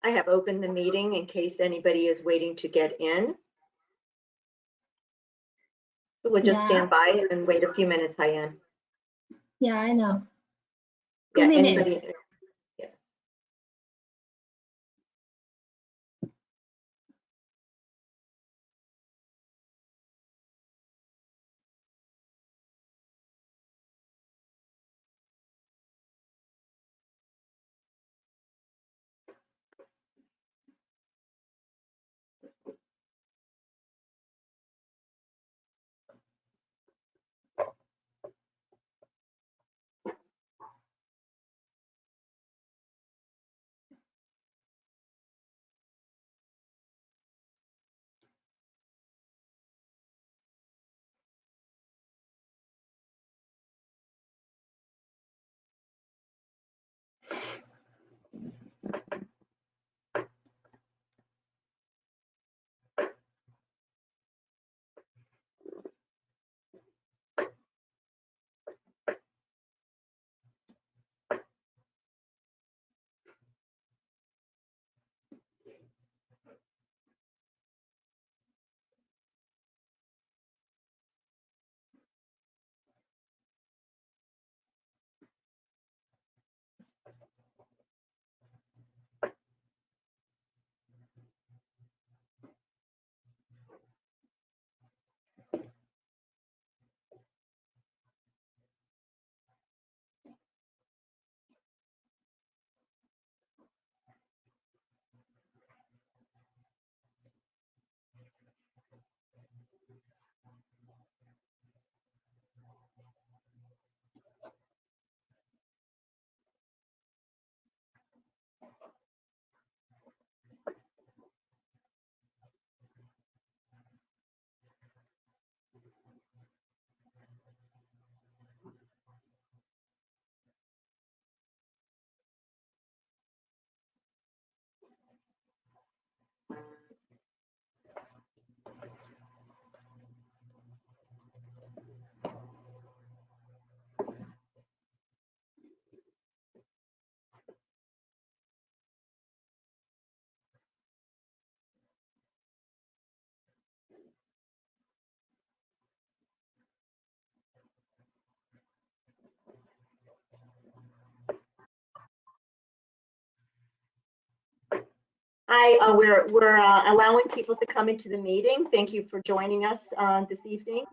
I have opened the meeting in case anybody is waiting to get in. So we'll just stand by and wait a few minutes, Hyan. Yeah, I know. Yeah, 2 minutes. anybody. Yes. Hi, we're allowing people to come into the meeting. Thank you for joining us this evening.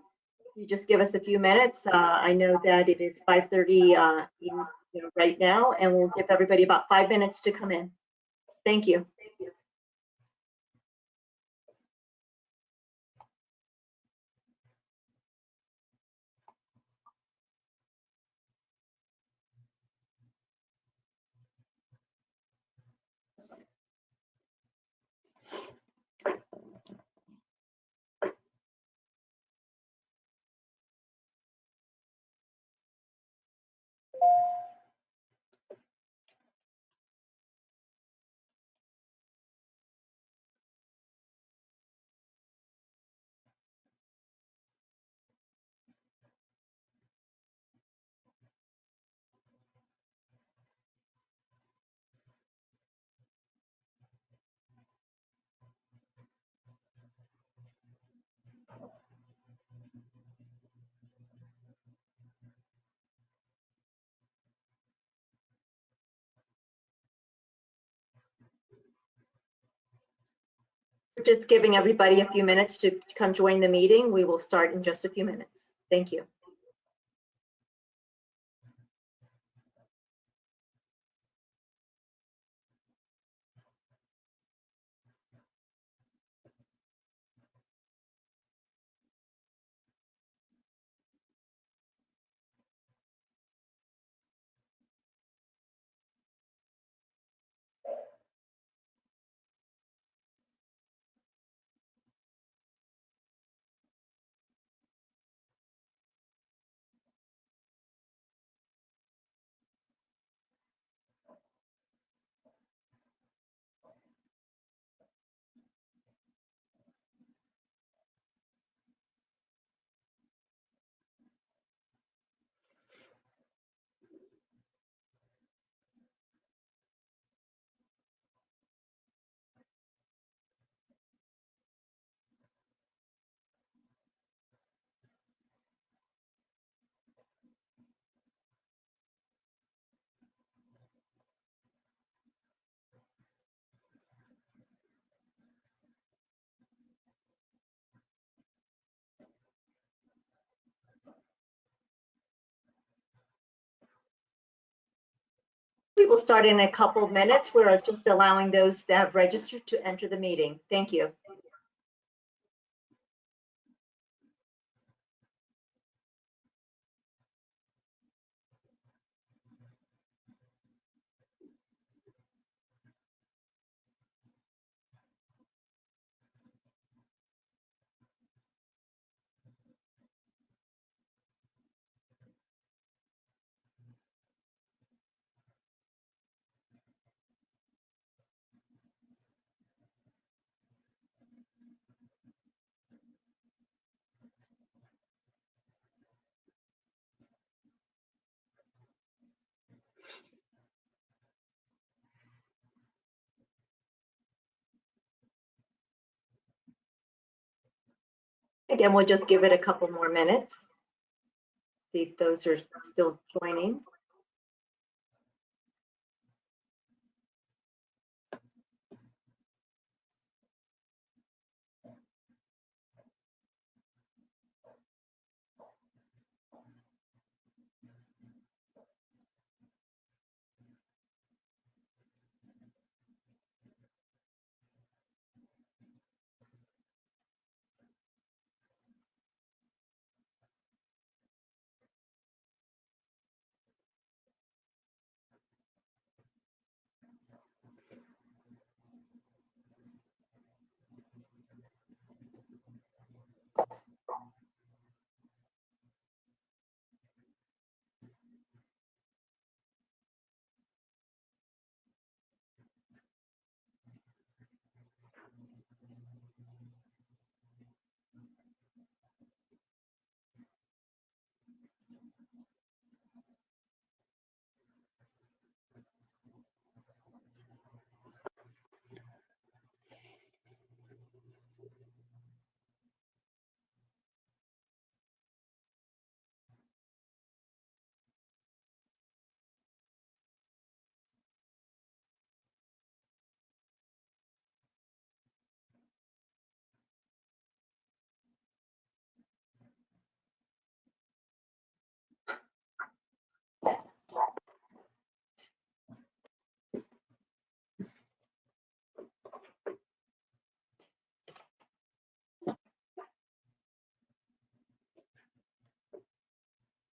You just give us a few minutes. I know that it is 5:30 right now, and we'll give everybody about 5 minutes to come in. Thank you. We're just giving everybody a few minutes to come join the meeting. We will start in just a few minutes. Thank you. will start in a couple of minutes. We're just allowing those that have registered to enter the meeting. Thank you. Again, we'll just give it a couple more minutes. See if those are still joining.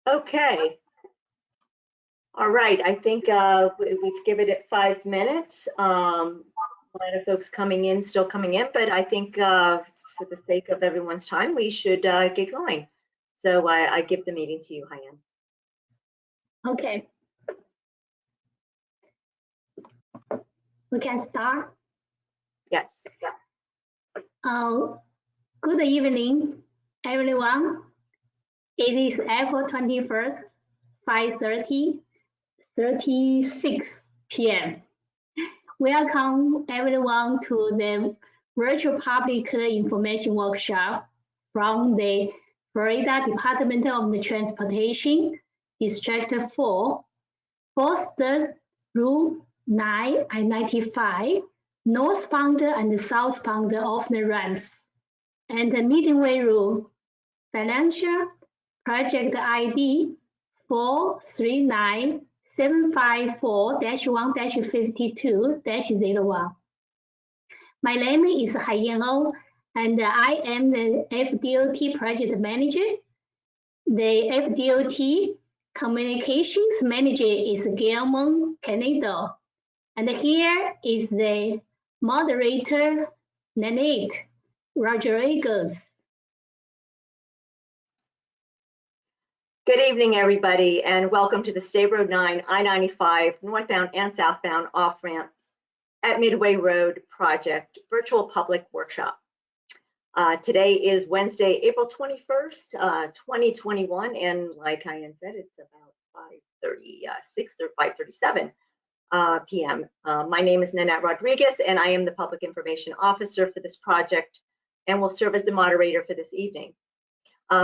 Okay. All right, I think we've given it 5 minutes. A lot of folks still coming in, but I think for the sake of everyone's time, we should get going. So I give the meeting to you, Hyan. Okay. We can start. Yes. Good evening, everyone. It is April 21st, 5:36 p.m. Welcome everyone to the Virtual Public Information Workshop from the Florida Department of the Transportation, District 4, Foster Route 9 I-95, Northbound and Southbound of the ramps, and the Midway Route, Financial Project ID 439-754-1-52-01. My name is Hyan Oh, and I am the FDOT Project Manager. The FDOT Communications Manager is Guillermo Canedo, and here is the moderator, Nanette Rodriguez. Good evening, everybody, and welcome to the State Road 9, I-95, northbound and southbound off-ramps at Midway Road Project Virtual Public Workshop. Today is Wednesday, April 21st, 2021, and like Hyan said, it's about 5:36 or 5:37 p.m. My name is Nanette Rodriguez, and I am the Public Information Officer for this project and will serve as the moderator for this evening.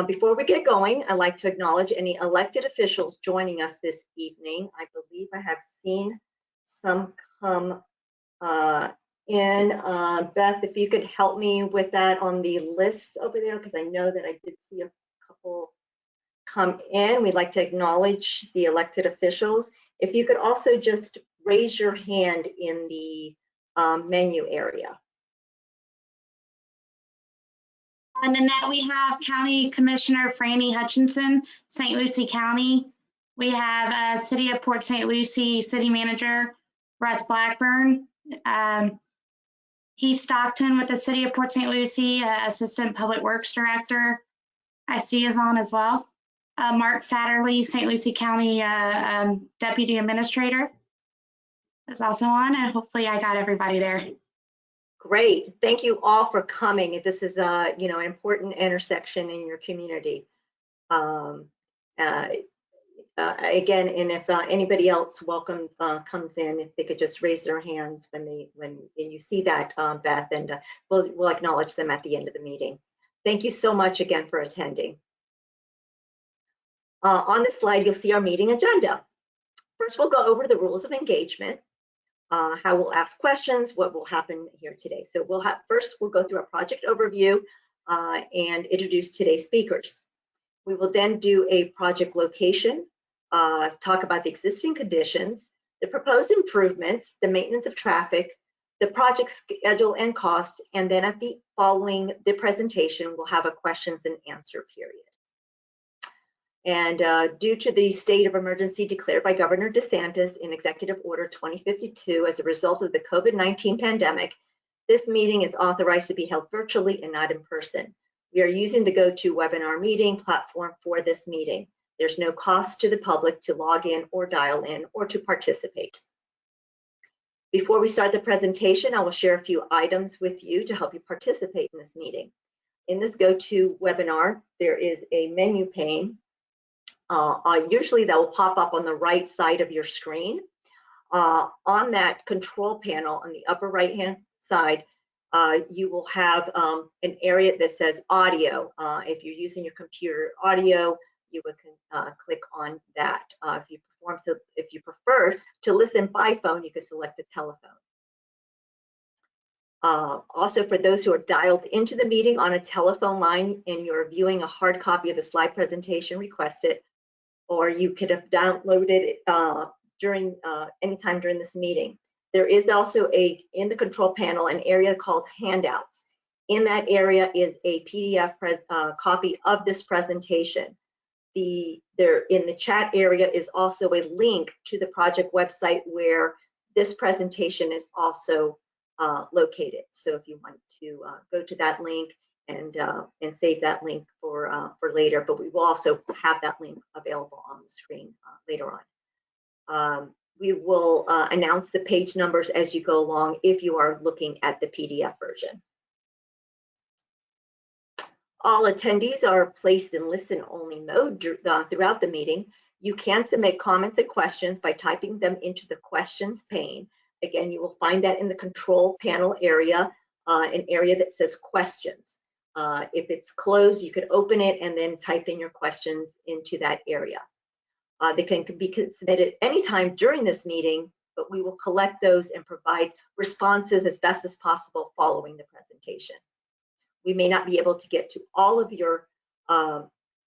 Before we get going, I'd like to acknowledge any elected officials joining us this evening. I believe I have seen some come in. Beth, if you could help me with that on the list over there, because I know that I did see a couple come in. We'd like to acknowledge the elected officials. If you could also just raise your hand in the menu area. Nanette, we have County Commissioner Franny Hutchinson, St. Lucie County. We have City of Port St. Lucie City Manager Russ Blackburn. Heath Stockton with the City of Port St. Lucie, Assistant Public Works Director. I see is on as well. Mark Satterley, St. Lucie County Deputy Administrator is also on, and hopefully I got everybody there. Great, thank you all for coming. This is an important intersection in your community. Again, and if anybody else welcomes comes in, if they could just raise their hands when you see that, Beth, and we'll acknowledge them at the end of the meeting. Thank you so much again for attending. On this slide, you'll see our meeting agenda. First, we'll go over the rules of engagement, how we'll ask questions, what will happen here today. So first, we'll go through a project overview and introduce today's speakers. We will then do a project location, talk about the existing conditions, the proposed improvements, the maintenance of traffic, the project schedule and costs, and then following the presentation, we'll have a questions and answer period. And due to the state of emergency declared by Governor DeSantis in Executive Order 2052 as a result of the COVID-19 pandemic, this meeting is authorized to be held virtually and not in person. We are using the GoToWebinar meeting platform for this meeting. There's no cost to the public to log in or dial in or to participate. Before we start the presentation, I will share a few items with you to help you participate in this meeting. In this GoToWebinar, there is a menu pane. Usually that will pop up on the right side of your screen. On that control panel on the upper right hand side, you will have an area that says audio. If you're using your computer audio, you would click on that. If you prefer to listen by phone, you can select the telephone. Also, for those who are dialed into the meeting on a telephone line and you're viewing a hard copy of the slide presentation, request it, or you could have downloaded it anytime during this meeting. There is also in the control panel, an area called handouts. In that area is a PDF copy of this presentation. In the chat area is also a link to the project website where this presentation is also located. So if you want to go to that link and save that link for later, but we will also have that link available on the screen later on. We will announce the page numbers as you go along if you are looking at the PDF version. All attendees are placed in listen-only mode throughout the meeting. You can submit comments and questions by typing them into the questions pane. Again, you will find that in the control panel area, an area that says questions. If it's closed, you could open it and then type in your questions into that area. They can be submitted anytime during this meeting, but we will collect those and provide responses as best as possible following the presentation. We may not be able to get to all of your,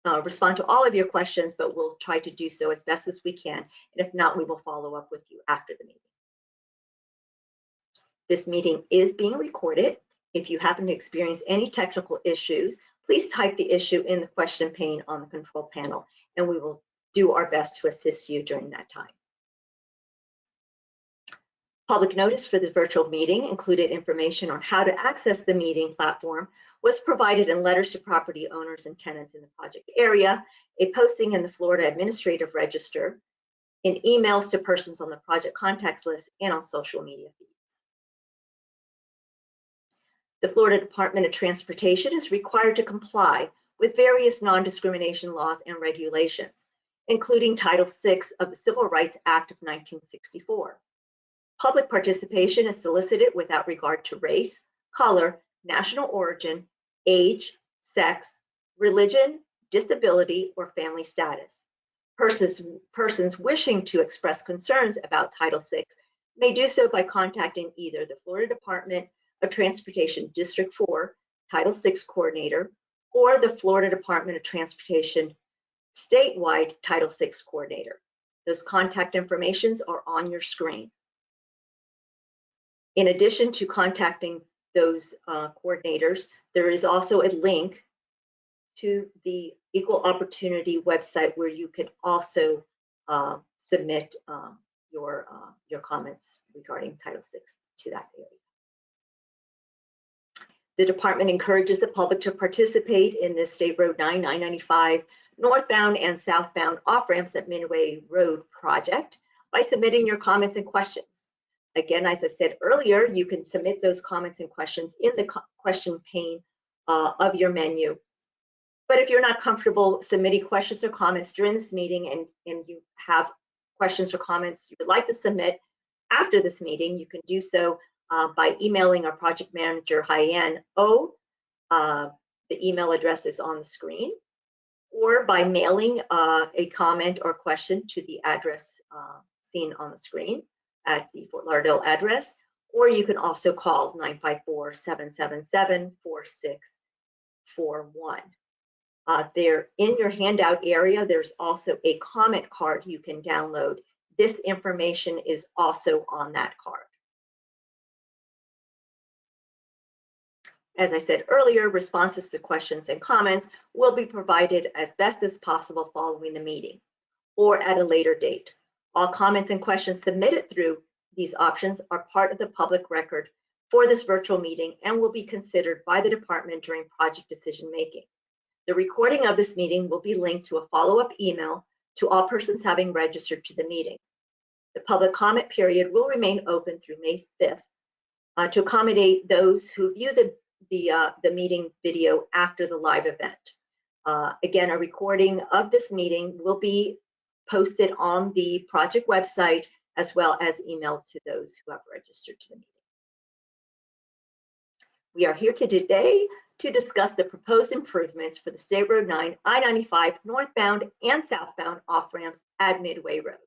respond to all of your questions, but we'll try to do so as best as we can. And if not, we will follow up with you after the meeting. This meeting is being recorded. If you happen to experience any technical issues, please type the issue in the question pane on the control panel, and we will do our best to assist you during that time. Public notice for the virtual meeting included information on how to access the meeting platform was provided in letters to property owners and tenants in the project area, a posting in the Florida Administrative Register, in emails to persons on the project contacts list, and on social media feeds. The Florida Department of Transportation is required to comply with various non-discrimination laws and regulations, including Title VI of the Civil Rights Act of 1964. Public participation is solicited without regard to race, color, national origin, age, sex, religion, disability, or family status. Persons wishing to express concerns about Title VI may do so by contacting either the Florida Department of Transportation District 4 Title VI Coordinator or the Florida Department of Transportation Statewide Title VI Coordinator. Those contact informations are on your screen. In addition to contacting those coordinators, there is also a link to the Equal Opportunity website where you can also submit your comments regarding Title VI to that area. The department encourages the public to participate in the State Road 9, I-95, northbound and southbound off-ramps at Midway Road project by submitting your comments and questions. Again, as I said earlier, you can submit those comments and questions in the question pane of your menu. But if you're not comfortable submitting questions or comments during this meeting and you have questions or comments you would like to submit after this meeting, you can do so by emailing our project manager, Hyen O. The email address is on the screen, or by mailing a comment or question to the address seen on the screen at the Fort Lauderdale address, or you can also call 954-777-4641. There in your handout area, there's also a comment card you can download. This information is also on that card. As I said earlier, responses to questions and comments will be provided as best as possible following the meeting or at a later date. All comments and questions submitted through these options are part of the public record for this virtual meeting and will be considered by the department during project decision making. The recording of this meeting will be linked to a follow-up email to all persons having registered to the meeting. The public comment period will remain open through May 5th to accommodate those who view the meeting video after the live event. Again, a recording of this meeting will be posted on the project website as well as emailed to those who have registered to the meeting. We are here today to discuss the proposed improvements for the State Road 9, I-95 northbound and southbound off-ramps at Midway Road.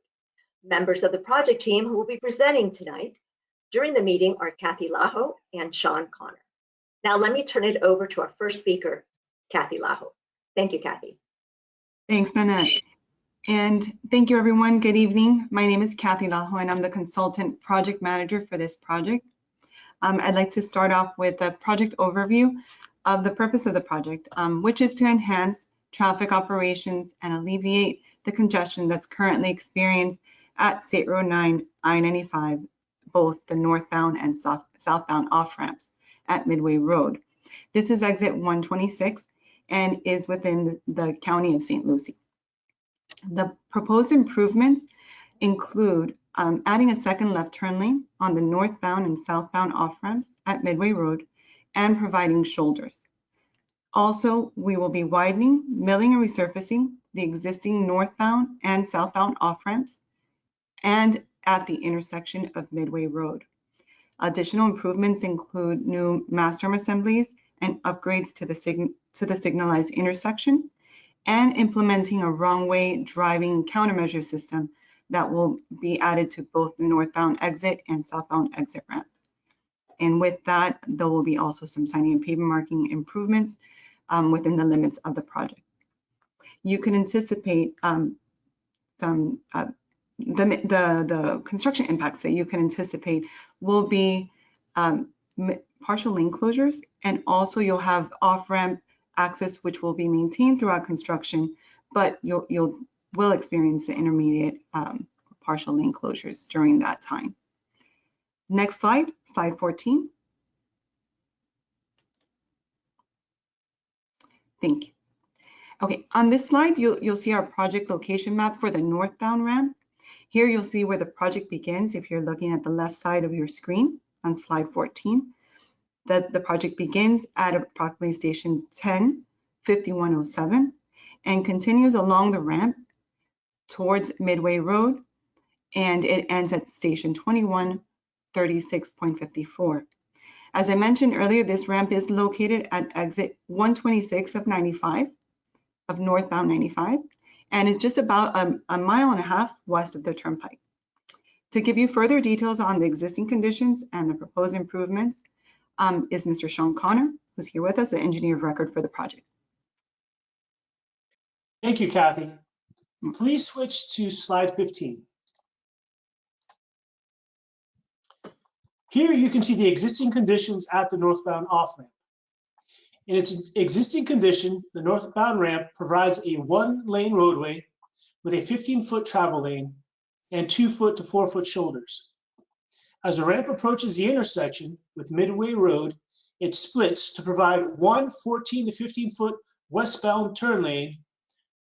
Members of the project team who will be presenting tonight during the meeting are Kathy Laho and Sean Connor. Now let me turn it over to our first speaker, Kathy Laho. Thank you, Kathy. Thanks, Nanette. And thank you, everyone. Good evening. My name is Kathy Laho, and I'm the consultant project manager for this project. I'd like to start off with a project overview of the purpose of the project, which is to enhance traffic operations and alleviate the congestion that's currently experienced at State Road 9, I-95, both the northbound and southbound off-ramps at Midway Road. This is exit 126 and is within the county of St. Lucie. The proposed improvements include adding a second left turn lane on the northbound and southbound off-ramps at Midway Road and providing shoulders. Also, we will be widening, milling, and resurfacing the existing northbound and southbound off-ramps and at the intersection of Midway Road. Additional improvements include new mass dorm assemblies and upgrades to the signalized intersection, and implementing a wrong-way driving countermeasure system that will be added to both the northbound exit and southbound exit ramp. And with that, there will be also some signing and pavement marking improvements within the limits of the project. You can anticipate the construction impacts that you can anticipate will be partial lane closures, and also you'll have off-ramp access which will be maintained throughout construction, but you will experience the intermediate partial lane closures during that time. Next slide, slide 14. Thank you. Okay, on this slide, you'll see our project location map for the northbound ramp. Here you'll see where the project begins if you're looking at the left side of your screen on slide 14. The project begins at approximately station 10-5107 and continues along the ramp towards Midway Road, and it ends at station 2136.54. As I mentioned earlier, this ramp is located at exit 126 of 95, of northbound 95, and is just about a mile and a half west of the turnpike. To give you further details on the existing conditions and the proposed improvements is Mr. Sean Connor, who's here with us, the engineer of record for the project. Thank you, Kathy. Please switch to slide 15. Here you can see the existing conditions at the northbound off-ramp. In its existing condition, the northbound ramp provides a 1-lane roadway with a 15-foot travel lane and 2-foot to 4-foot shoulders. As the ramp approaches the intersection with Midway Road, it splits to provide one 14 to 15-foot westbound turn lane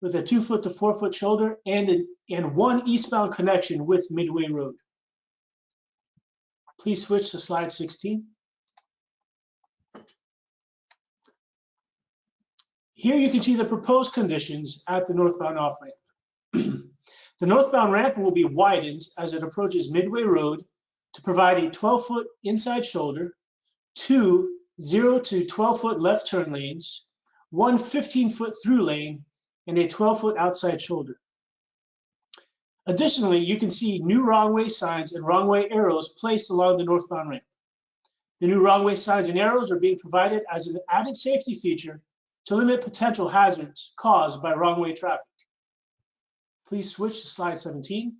with a 2-foot to 4-foot shoulder and one eastbound connection with Midway Road. Please switch to slide 16. Here you can see the proposed conditions at the northbound off-ramp. The northbound ramp will be widened as it approaches Midway Road to provide a 12-foot inside shoulder, 2 0 to 12-foot left turn lanes, one 15-foot through lane, and a 12-foot outside shoulder. Additionally, you can see new wrong-way signs and wrong-way arrows placed along the northbound ramp. The new wrong-way signs and arrows are being provided as an added safety feature to limit potential hazards caused by wrong-way traffic. Please switch to slide 17.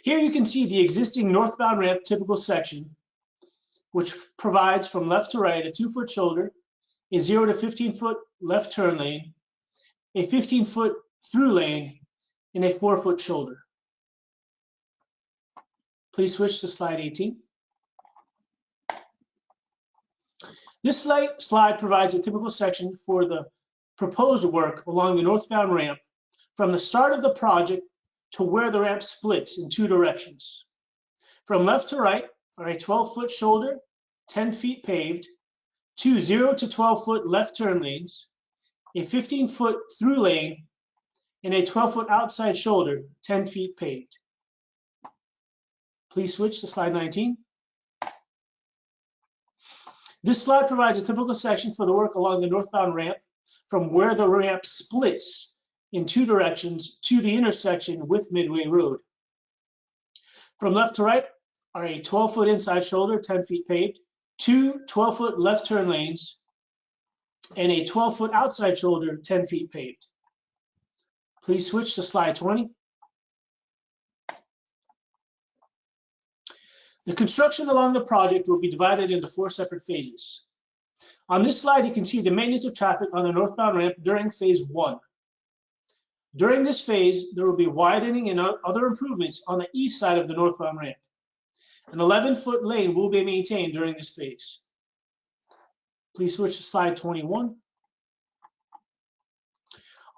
Here you can see the existing northbound ramp typical section, which provides from left to right a 2-foot shoulder, a 0 to 15-foot left turn lane, a 15-foot through lane, and a 4-foot shoulder. Please switch to slide 18. This slide provides a typical section for the proposed work along the northbound ramp from the start of the project to where the ramp splits in 2 directions. From left to right are a 12-foot shoulder, 10 feet paved, 2 0 to 12-foot left turn lanes, a 15-foot through lane, and a 12-foot outside shoulder, 10 feet paved. Please switch to slide 19. This slide provides a typical section for the work along the northbound ramp from where the ramp splits in 2 directions to the intersection with Midway Road. From left to right are a 12-foot inside shoulder, 10 feet paved, 2 12-foot left turn lanes, and a 12-foot outside shoulder, 10 feet paved. Please switch to slide 20. The construction along the project will be divided into 4 separate phases. On this slide, you can see the maintenance of traffic on the northbound ramp during phase 1. During this phase, there will be widening and other improvements on the east side of the northbound ramp. An 11-foot lane will be maintained during this phase. Please switch to slide 21.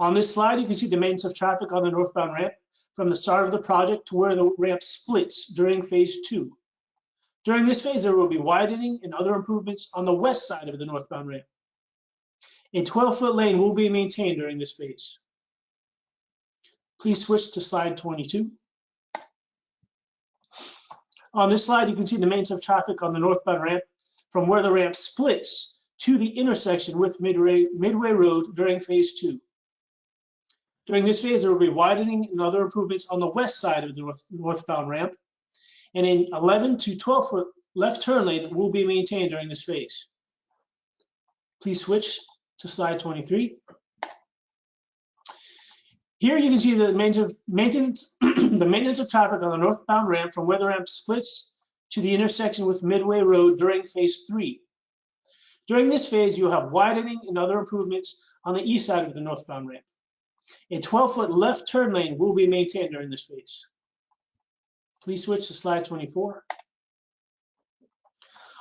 On this slide, you can see the maintenance of traffic on the northbound ramp from the start of the project to where the ramp splits during phase 2. During this phase, there will be widening and other improvements on the west side of the northbound ramp. A 12-foot lane will be maintained during this phase. Please switch to slide 22. On this slide, you can see the maintenance of traffic on the northbound ramp from where the ramp splits to the intersection with Midway Road during phase 2. During this phase, there will be widening and other improvements on the west side of the northbound ramp, and an 11 to 12-foot left turn lane will be maintained during this phase. Please switch to slide 23. Here you can see the maintenance of traffic on the northbound ramp from where the ramp splits to the intersection with Midway Road during phase 3. During this phase, you'll have widening and other improvements on the east side of the northbound ramp. A 12-foot left turn lane will be maintained during this phase. Please switch to slide 24.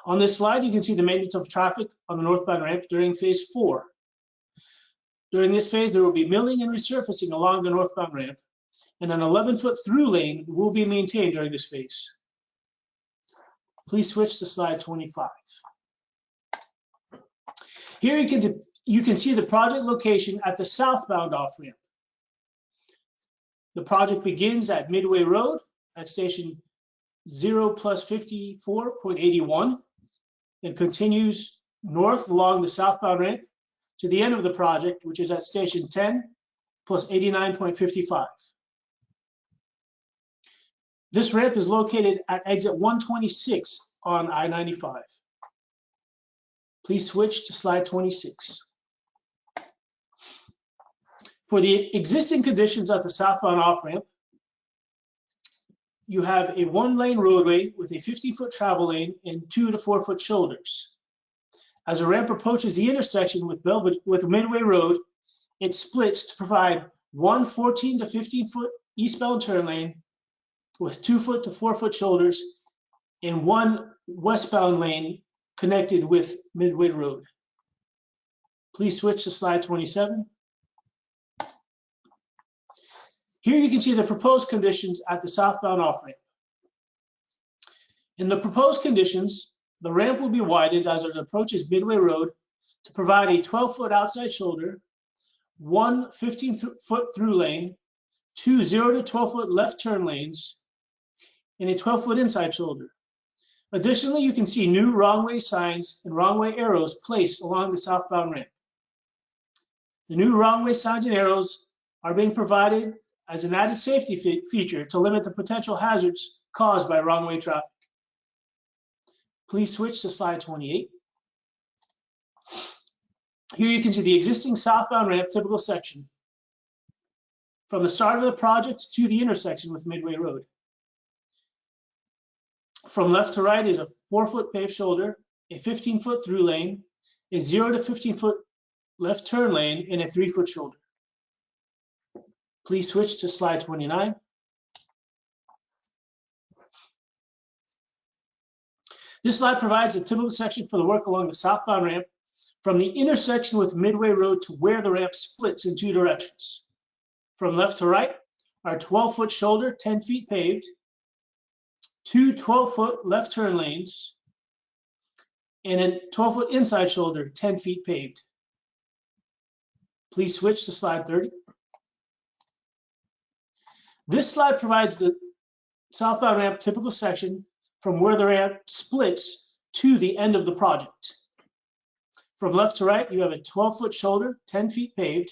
On this slide, you can see the maintenance of traffic on the northbound ramp during phase 4. During this phase, there will be milling and resurfacing along the northbound ramp, and an 11-foot through lane will be maintained during this phase. Please switch to slide 25. Here you can see the project location at the southbound off-ramp. The project begins at Midway Road at station 0 plus 54.81 and continues north along the southbound ramp to the end of the project, which is at station 10 plus 89.55. This ramp is located at exit 126 on I-95. Please switch to slide 26. For the existing conditions at the southbound off-ramp, you have a 1-lane roadway with a 50-foot travel lane and 2 to 4 foot shoulders. As a ramp approaches the intersection with Midway Road, it splits to provide one 14 to 15 foot eastbound turn lane with 2 foot to 4 foot shoulders and one westbound lane connected with Midway Road. Please switch to slide 27. Here you can see the proposed conditions at the southbound off-ramp. In the proposed conditions, the ramp will be widened as it approaches Midway Road to provide a 12-foot outside shoulder, one 15-foot through lane, 2 0 to 12-foot left turn lanes, and a 12-foot inside shoulder. Additionally, you can see new wrong-way signs and wrong-way arrows placed along the southbound ramp. The new wrong-way signs and arrows are being provided as an added safety feature to limit the potential hazards caused by wrong-way traffic. Please switch to slide 28. Here you can see the existing southbound ramp typical section from the start of the project to the intersection with Midway Road. From left to right is a 4-foot paved shoulder, a 15-foot through lane, a 0 to 15-foot left turn lane, and a 3-foot shoulder. Please switch to slide 29. This slide provides a typical section for the work along the southbound ramp from the intersection with Midway Road to where the ramp splits in 2 directions. From left to right are 12-foot shoulder, 10 feet paved, 2 12-foot left turn lanes, and a 12-foot inside shoulder, 10 feet paved. Please switch to slide 30. This slide provides the southbound ramp typical section from where the ramp splits to the end of the project. From left to right, you have a 12-foot shoulder, 10 feet paved,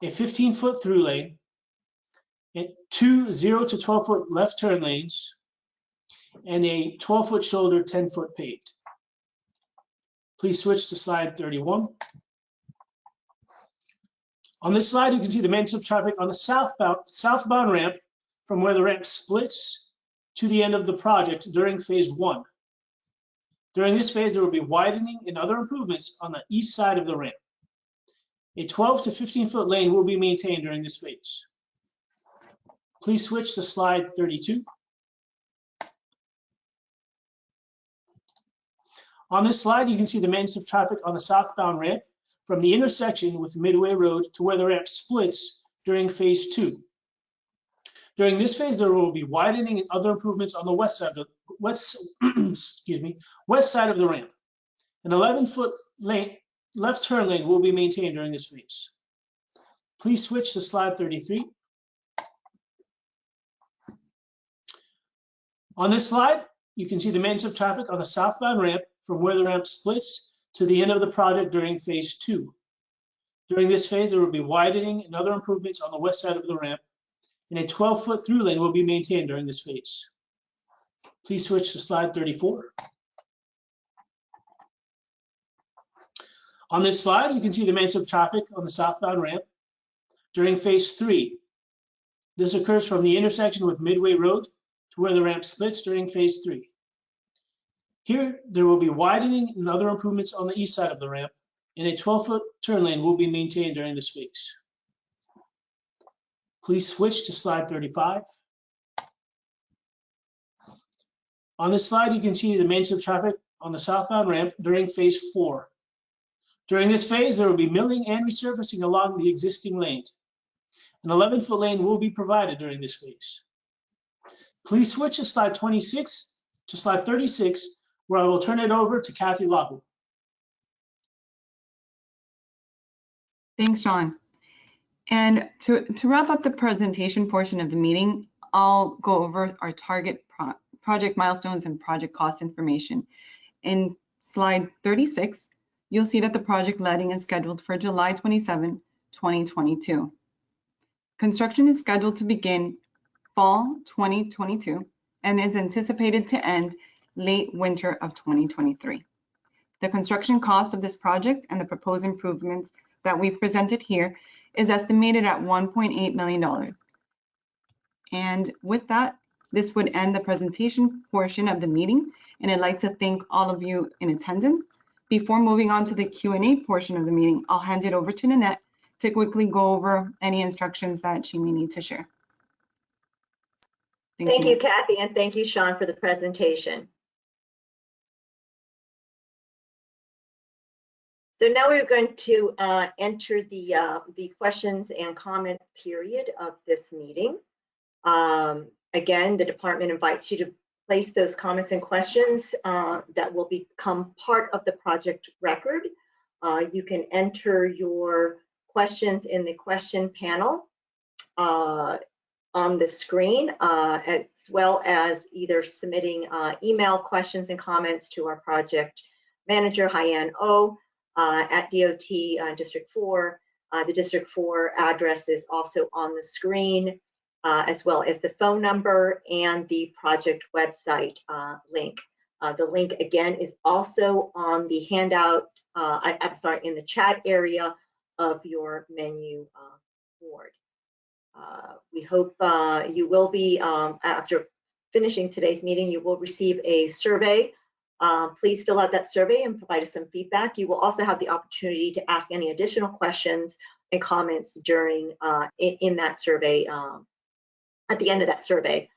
a 15-foot through lane, and 2 0 to 12-foot left turn lanes, and a 12-foot shoulder, 10-foot paved. Please switch to slide 31. On this slide, you can see the main of traffic on the southbound ramp from where the ramp splits to the end of the project during phase 1. During this phase, there will be widening and other improvements on the east side of the ramp. A 12 to 15-foot lane will be maintained during this phase. Please switch to slide 32. On this slide, you can see the main of traffic on the southbound ramp from the intersection with Midway Road to where the ramp splits during phase 2. During this phase, there will be widening and other improvements on the west side of the ramp. An 11-foot left turn lane will be maintained during this phase. Please switch to slide 33. On this slide, you can see the main of traffic on the southbound ramp from where the ramp splits to the end of the project during phase 2. During this phase, there will be widening and other improvements on the west side of the ramp, and a 12-foot through lane will be maintained during this phase. Please switch to slide 34. On this slide, you can see the main of traffic on the southbound ramp during phase 3. This occurs from the intersection with Midway Road to where the ramp splits during phase 3. Here, there will be widening and other improvements on the east side of the ramp, and a 12-foot turn lane will be maintained during this phase. Please switch to slide 35. On this slide, you can see the main of traffic on the southbound ramp during phase 4. During this phase, there will be milling and resurfacing along the existing lanes. An 11-foot lane will be provided during this phase. Please switch to slide 26 to slide 36, where I will turn it over to Kathy Lahu. Thanks, Sean. And to wrap up the presentation portion of the meeting, I'll go over our target project milestones and project cost information. In slide 36, you'll see that the project letting is scheduled for July 27, 2022. Construction is scheduled to begin fall 2022 and is anticipated to end late winter of 2023. The construction cost of this project and the proposed improvements that we've presented here is estimated at $1.8 million. And with that, This would end the presentation portion of the meeting, and I'd like to thank all of you in attendance. Before moving on to the Q&A portion of the meeting, I'll hand it over to Nanette to quickly go over any instructions that she may need to share. Thanks, Thank you, Nanette. Kathy, and thank you, Sean, for the presentation. So now we're going to enter the questions and comment period of this meeting. Again, the department invites you to place those comments and questions that will become part of the project record. You can enter your questions in the question panel on the screen, as well as either submitting email questions and comments to our project manager, Hyan Oh, at DOT District 4. The District 4 address is also on the screen, as well as the phone number and the project website link. The link again is also on the handout, I'm sorry, in the chat area of your menu board. We hope you will be, after finishing today's meeting, you will receive a survey. Please fill out that survey and provide us some feedback. You will also have the opportunity to ask any additional questions and comments during in that survey, at the end of that survey.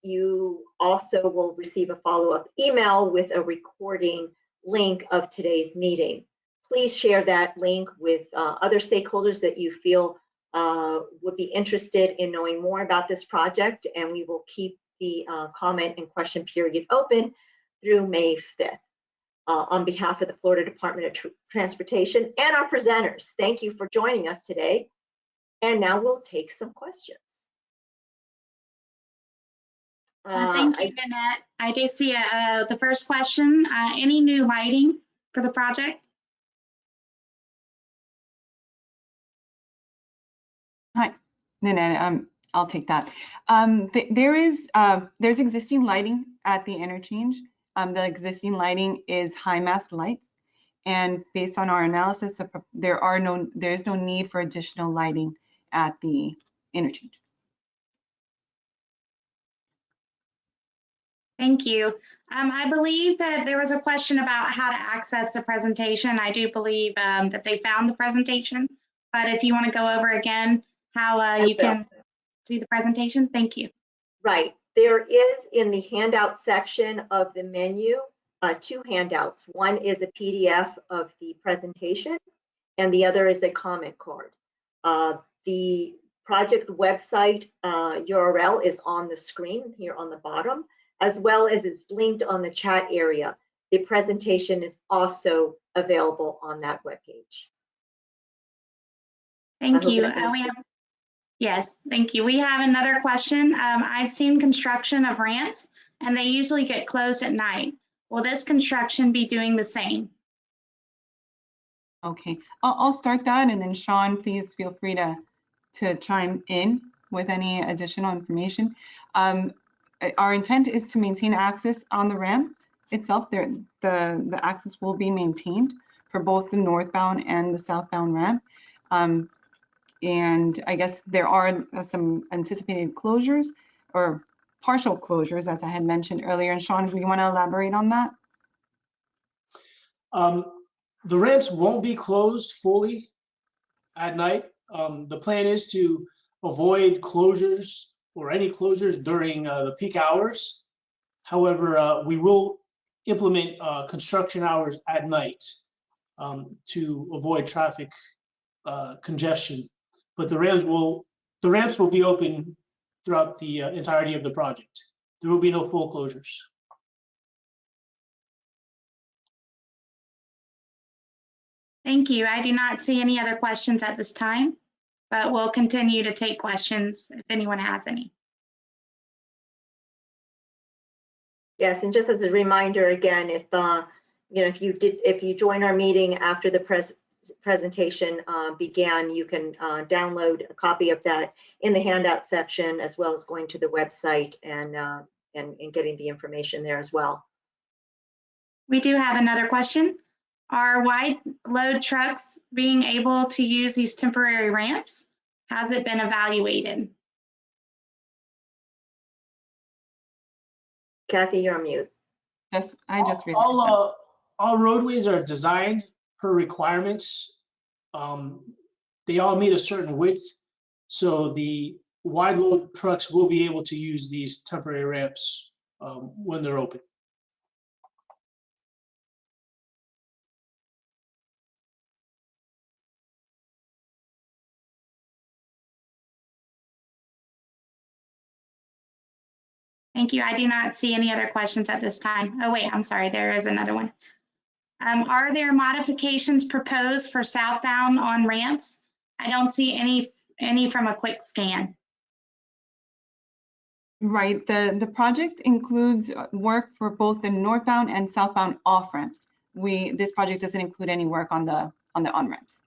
You also will receive a follow-up email with a recording link of today's meeting. Please share that link with other stakeholders that you feel would be interested in knowing more about this project, and we will keep the comment and question period open through May 5th. On behalf of the Florida Department of Transportation and our presenters, thank you for joining us today. And now we'll take some questions. Thank you, Nanette. I do see the first question. Any new lighting for the project? Hi, Nanette, I'll take that. There's existing lighting at the interchange. The existing lighting is high mast lights, and based on our analysis, there's no need for additional lighting at the interchange. Thank you. I believe that there was a question about how to access the presentation. I do believe that they found the presentation, but if you want to go over again how you can see the presentation, thank you. Right. There is in the handout section of the menu, two handouts. One is a PDF of the presentation, and the other is a comment card. The project website URL is on the screen here on the bottom, as well as it's linked on the chat area. The presentation is also available on that webpage. Thank you. Yes, thank you. We have another question. I've seen construction of ramps, and they usually get closed at night. Will this construction be doing the same? Okay, I'll start that, and then Sean, please feel free to chime in with any additional information. Our intent is to maintain access on the ramp itself. The access will be maintained for both the northbound and the southbound ramp. And I guess there are some anticipated closures or partial closures, as I had mentioned earlier. And Sean, do you want to elaborate on that? The ramps won't be closed fully at night. The plan is to avoid closures or any closures during the peak hours. However, we will implement construction hours at night to avoid traffic congestion. But the ramps will be open throughout the entirety of the project. There will be no full closures. Thank you. I do not see any other questions at this time, but we'll continue to take questions if anyone has any. Yes, and just as a reminder again, if if you join our meeting after the presentation began, you can download a copy of that in the handout section, as well as going to the website and getting the information there as well. We do have another question. Are wide load trucks being able to use these temporary ramps? Has it been evaluated? Kathy, you're on mute. I just realized that. All roadways are designed per requirements. They all meet a certain width, so the wide load trucks will be able to use these temporary ramps when they're open. Thank you. I do not see any other questions at this time. Oh, wait, I'm sorry. There is another one. Are there modifications proposed for southbound on ramps? I don't see any from a quick scan. Right, the project includes work for both the northbound and southbound off ramps. This project doesn't include any work on the on ramps.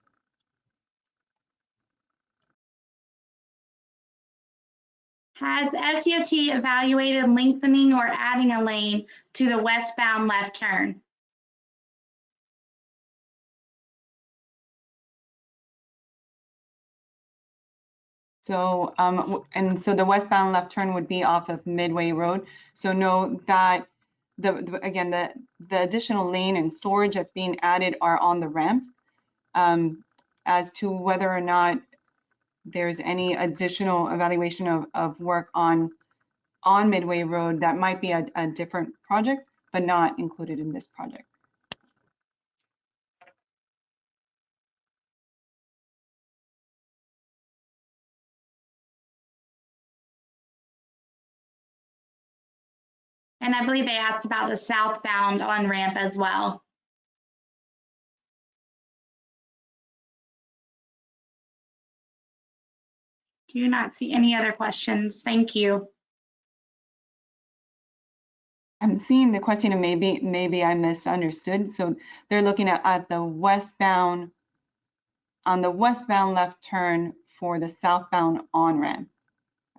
Has FDOT evaluated lengthening or adding a lane to the westbound left turn? So, so the westbound left turn would be off of Midway Road. So know that again, the additional lane and storage that's being added are on the ramps. As to whether or not there's any additional evaluation of work on Midway Road, that might be a different project, but not included in this project. And I believe they asked about the southbound on ramp as well. Do not see any other questions. Thank you. I'm seeing the question, and maybe I misunderstood. So they're looking at the westbound, on the westbound left turn for the southbound on-ramp,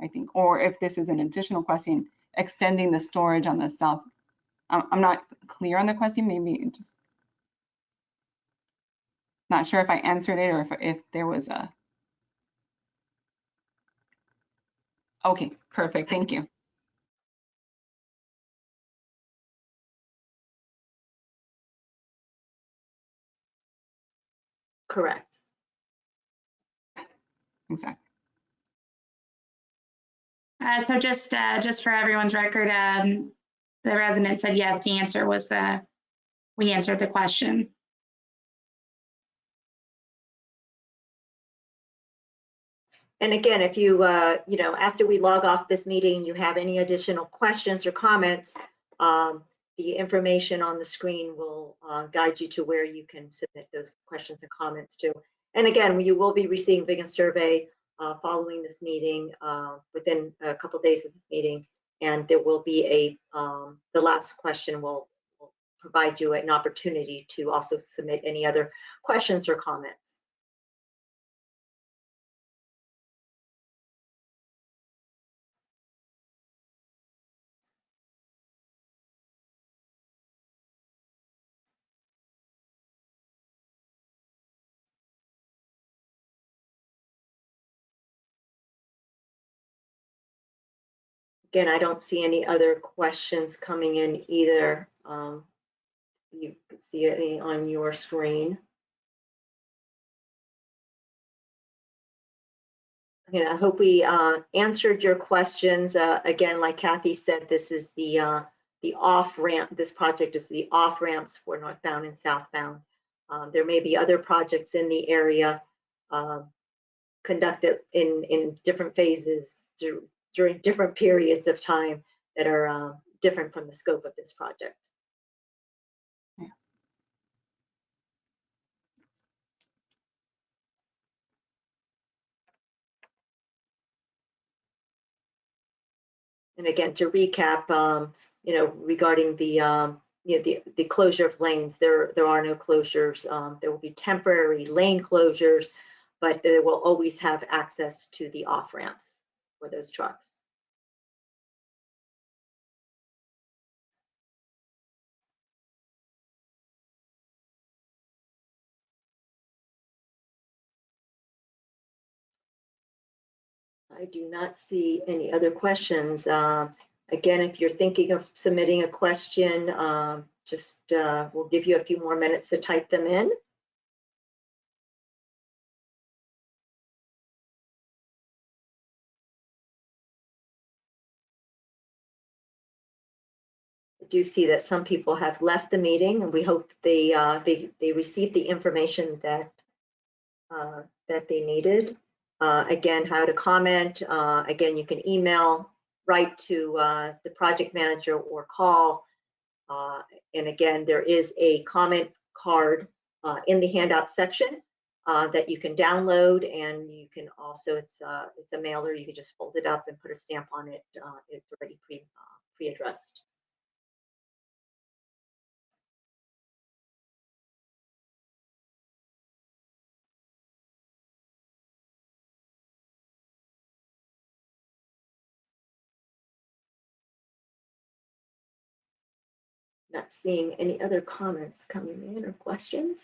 I think, or if this is an additional question, extending the storage on the south. I'm not clear on the question, maybe just not sure if I answered it or if there was a. Okay, perfect, thank you. Correct. Exactly. So just for everyone's record, the resident said yes. The answer was we answered the question. And again, if you, after we log off this meeting, you have any additional questions or comments, the information on the screen will guide you to where you can submit those questions and comments to. And again, you will be receiving a survey following this meeting within a couple of days of this meeting. And there will be the last question will provide you an opportunity to also submit any other questions or comments. Again, I don't see any other questions coming in either. You can see it on your screen. I hope we answered your questions. Again, like Kathy said, this is the off ramp. This project is the off ramps for northbound and southbound. There may be other projects in the area conducted in different phases during different periods of time that are different from the scope of this project. Yeah. And again, to recap, regarding the closure of lanes, there are no closures. There will be temporary lane closures, but they will always have access to the off ramps for those trucks. I do not see any other questions. Again, if you're thinking of submitting a question, we'll give you a few more minutes to type them in. I do see that some people have left the meeting, and we hope they received the information that they needed. Again, how to comment. Again, you can email, write to the project manager, or call. And again, there is a comment card in the handout section that you can download, and you can also, it's a mailer, you can just fold it up and put a stamp on it. It's already pre-addressed. Not seeing any other comments coming in or questions.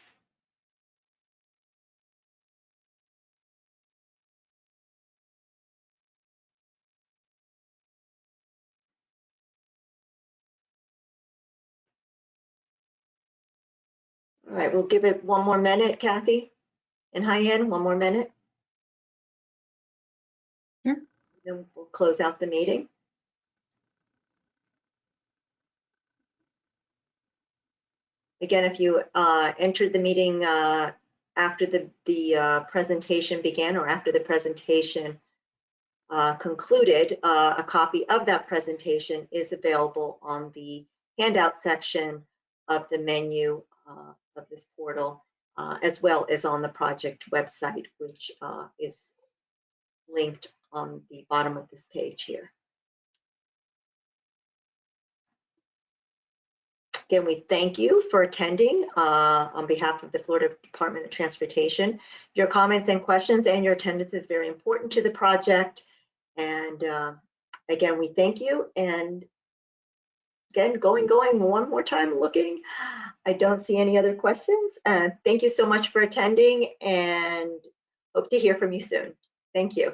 All right, we'll give it one more minute, Kathy and Hyen, one more minute. Sure. Then we'll close out the meeting. Again, if you entered the meeting after the presentation began or after the presentation concluded, a copy of that presentation is available on the handout section of the menu of this portal, as well as on the project website, which is linked on the bottom of this page here. Again, we thank you for attending on behalf of the Florida Department of Transportation. Your comments and questions and your attendance is very important to the project. And again, we thank you. And again, going one more time looking. I don't see any other questions. Thank you so much for attending, and hope to hear from you soon. Thank you.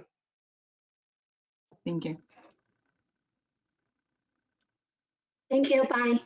Thank you. Thank you. Bye.